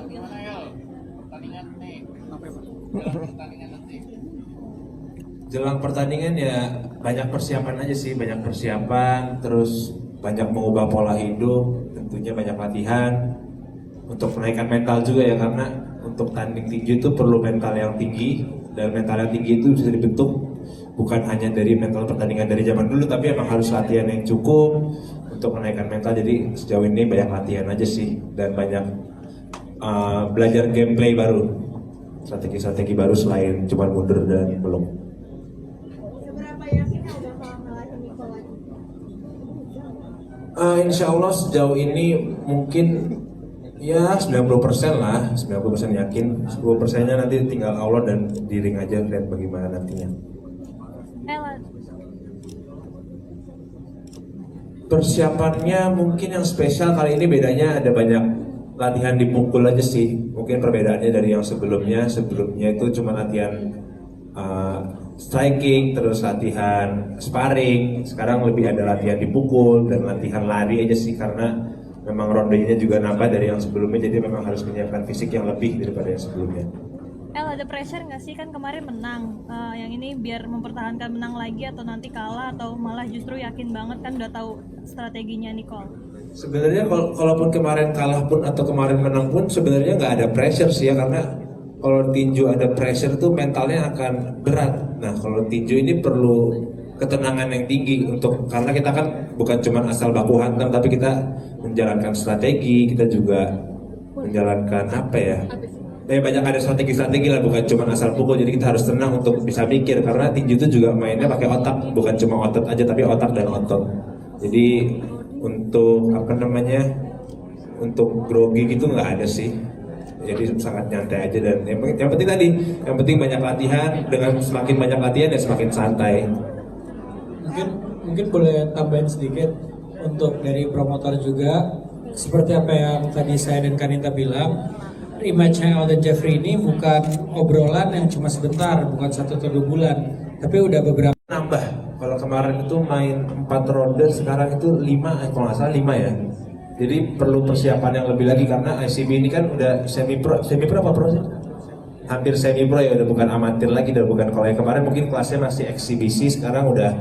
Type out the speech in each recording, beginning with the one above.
Gimana ya? Pertandingan nih. Pertandingan nanti. Jelang pertandingan ya banyak persiapan aja sih, banyak persiapan, terus banyak mengubah pola hidup, tentunya banyak latihan untuk menaikkan mental juga ya, karena untuk tanding tinggi itu perlu mental yang tinggi, dan mental yang tinggi itu bisa dibentuk bukan hanya dari mental pertandingan dari zaman dulu, tapi emang harus latihan yang cukup untuk menaikkan mental. Jadi sejauh ini banyak latihan aja sih, dan banyak belajar gameplay baru, strategi-strategi baru selain cuma mundur dan belum. Seberapa yakin udah bakal ngalahin Nicole lagi? Insya Allah sejauh ini mungkin ya 90% lah, 90% yakin, 10%-nya nanti tinggal Allah dan di ring aja, lihat bagaimana nantinya. Persiapannya mungkin yang spesial kali ini bedanya ada banyak latihan dipukul aja sih. Mungkin perbedaannya dari yang sebelumnya itu cuma latihan striking, terus latihan sparring. Sekarang lebih ada latihan dipukul dan latihan lari aja sih, karena memang rondenya juga nambah dari yang sebelumnya, jadi memang harus menyiapkan fisik yang lebih daripada yang sebelumnya. Ada pressure nggak sih, kan kemarin menang, yang ini biar mempertahankan menang lagi atau nanti kalah, atau malah justru yakin banget kan udah tahu strateginya Nicole? Sebenarnya kalaupun kemarin kalah pun atau kemarin menang pun sebenarnya nggak ada pressure sih ya, karena kalau tinju ada pressure tuh mentalnya akan berat. Nah kalau tinju ini perlu ketenangan yang tinggi karena kita kan bukan cuma asal baku hantam, tapi kita menjalankan strategi, kita juga menjalankan banyak ada strategi lah, bukan cuma asal pukul. Jadi kita harus tenang untuk bisa mikir, karena tinju itu juga mainnya pakai otak, bukan cuma otot aja tapi otak dan otot. Jadi untuk untuk grogi gitu nggak ada sih. Jadi sangat nyantai aja, dan yang penting banyak latihan. Dengan semakin banyak latihan ya semakin santai. Mungkin boleh tambahin sedikit untuk dari promotor juga, seperti apa yang tadi saya dan Kanita bilang, rematch-nya Alden Jeffrey ini bukan obrolan yang cuma sebentar, bukan 1 atau 2 bulan, tapi udah beberapa nambah. Kalau kemarin itu main 4 ronde, sekarang itu 5, kalau nggak salah 5 ya. Jadi perlu persiapan yang lebih lagi, karena ICB ini kan udah semi pro apa pro sih? Hampir semi pro ya, udah bukan amatir lagi, udah bukan. Kalau yang kemarin mungkin kelasnya masih eksibisi, sekarang udah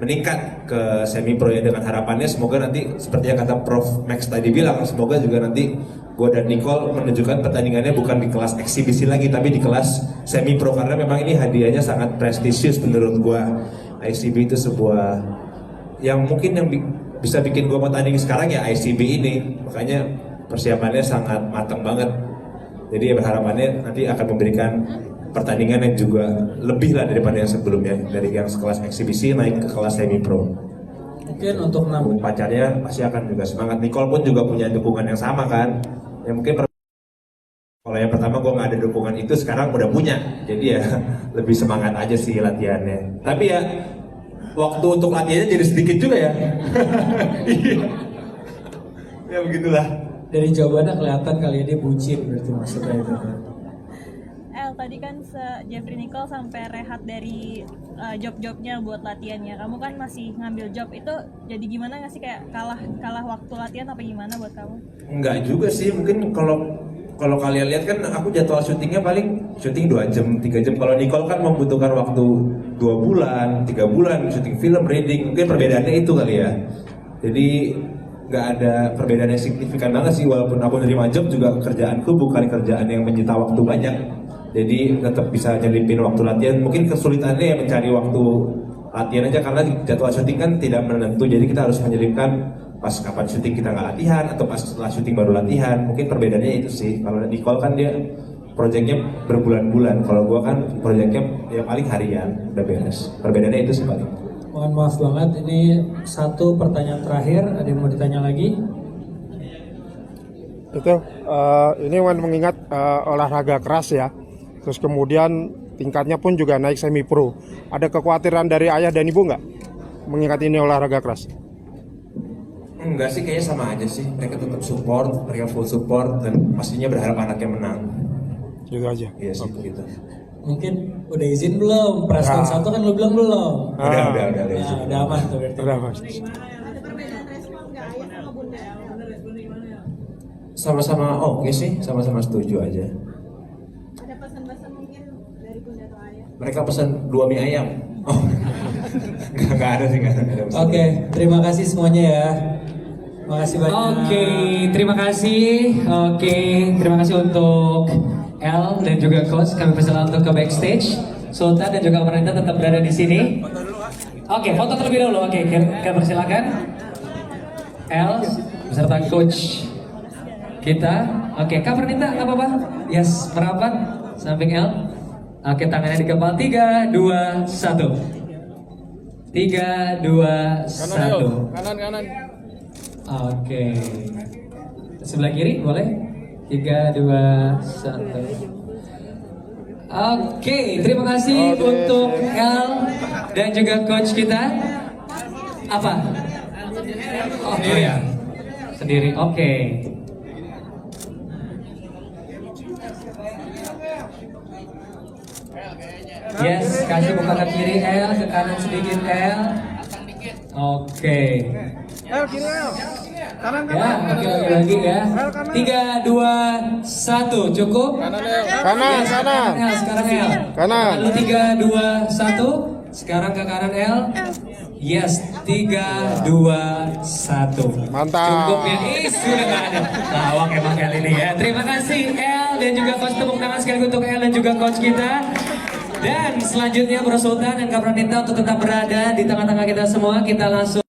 meningkat ke semi pro ya, dengan harapannya semoga nanti seperti yang kata Prof Max tadi bilang, semoga juga nanti gue dan Nicole menunjukkan pertandingannya bukan di kelas eksibisi lagi, tapi di kelas semi pro, karena memang ini hadiahnya sangat prestisius menurut gue. ICB itu sebuah yang mungkin yang bisa bikin gue mau tanding sekarang ya ICB ini, makanya persiapannya sangat matang banget. Jadi harapannya nanti akan memberikan pertandingan yang juga lebih lah daripada yang sebelumnya, dari yang sekelas eksibisi naik ke kelas semi pro. mungkin untuk pacarnya pasti akan juga semangat. Nicole pun juga punya dukungan yang sama kan. Ya mungkin kalau yang pertama gue nggak ada dukungan itu, sekarang udah punya, jadi ya lebih semangat aja sih latihannya. Tapi ya waktu untuk latihannya jadi sedikit juga ya. Ya begitulah. dari jawabannya kelihatan kali ini bucin, berarti maksudnya itu. Tadi kan Jeffrey Nicole sampai rehat dari job-jobnya buat latihannya. Kamu kan masih ngambil job, itu jadi gimana nggak sih, kayak kalah waktu latihan apa gimana buat kamu? Enggak juga sih, mungkin kalau kalian lihat kan aku jadwal syutingnya paling syuting 2 jam, 3 jam. Kalau Nicole kan membutuhkan waktu 2 bulan, 3 bulan syuting film, reading. Mungkin perbedaannya itu kali ya. Jadi nggak ada perbedaan yang signifikan banget sih. Walaupun aku nerima job juga, kerjaanku bukan kerjaan yang menyita waktu banyak. Jadi tetap bisa nyelipin waktu latihan. Mungkin kesulitannya ya mencari waktu latihan aja, karena jadwal syuting kan tidak menentu. Jadi kita harus menyelipkan pas kapan syuting kita nggak latihan, atau pas setelah syuting baru latihan. Mungkin perbedaannya itu sih. Kalau Nicole kan dia proyeknya berbulan-bulan, kalau gua kan proyeknya ya paling harian udah beres. Perbedaannya itu sih paling. Mohon maaf banget, ini satu pertanyaan terakhir, ada yang mau ditanya lagi? Itu ini mengingat olahraga keras ya, terus kemudian tingkatnya pun juga naik semi pro. Ada kekhawatiran dari ayah dan ibu nggak mengingat ini olahraga keras? Enggak sih, kayaknya sama aja sih. Mereka tetap support, mereka full support, dan pastinya berharap anaknya menang. Gitu aja. Iya sih, begitu. Mungkin udah izin belum? Preskon 1 kan lu bilang belum? Udah Nah, izin. udah aman tuh berarti. Udah mas. Ada perbedaan respon nggak ayah sama bunda? Sama-sama oke sih, sama-sama setuju aja. Ada pesan-pesan mungkin dari Bunda atau Ayah? Mereka pesan 2 mie ayam. Oh, nggak ada sih, nggak ada. Oke, terima kasih semuanya ya. Makasih banyak. Oke, terima kasih. Oke, terima kasih untuk L dan juga Coach. Kami persilakan untuk ke backstage. Sultan dan juga pemerintah tetap berada di sini. Oke, foto terlebih dahulu. Oke, kami persilakan. L beserta Coach kita. Oke, Kak Pernita nggak apa-apa. Yes, merapat samping L. Oke, tangannya di kepala. 3, 2, 1. 3, 2, 1. Kanan. Oke. Sebelah kiri boleh? 3, 2, 1. Oke, terima kasih untuk L dan juga coach kita. Apa? Oh ya, sendiri. Oke. Yes, kasih buka ke kiri L, ke kanan sedikit L. Oke. L kiri L. Kanan Ya, oke lagi ya. 3, 2, 1, cukup? Kanan Yes, kanan. L, sekarang L. Kanan. Lalu 3, 2, 1. Sekarang ke kanan L. Yes, 3, 2, 1. Mantap. Cukup ya. Sudah nggak ada. Lawak emang L ini ya. Terima kasih L dan juga coach, tepuk tangan sekali untuk L dan juga coach kita. Dan selanjutnya Bro Sultan dan Kak Pranita untuk tetap berada di tengah-tengah kita semua. Kita langsung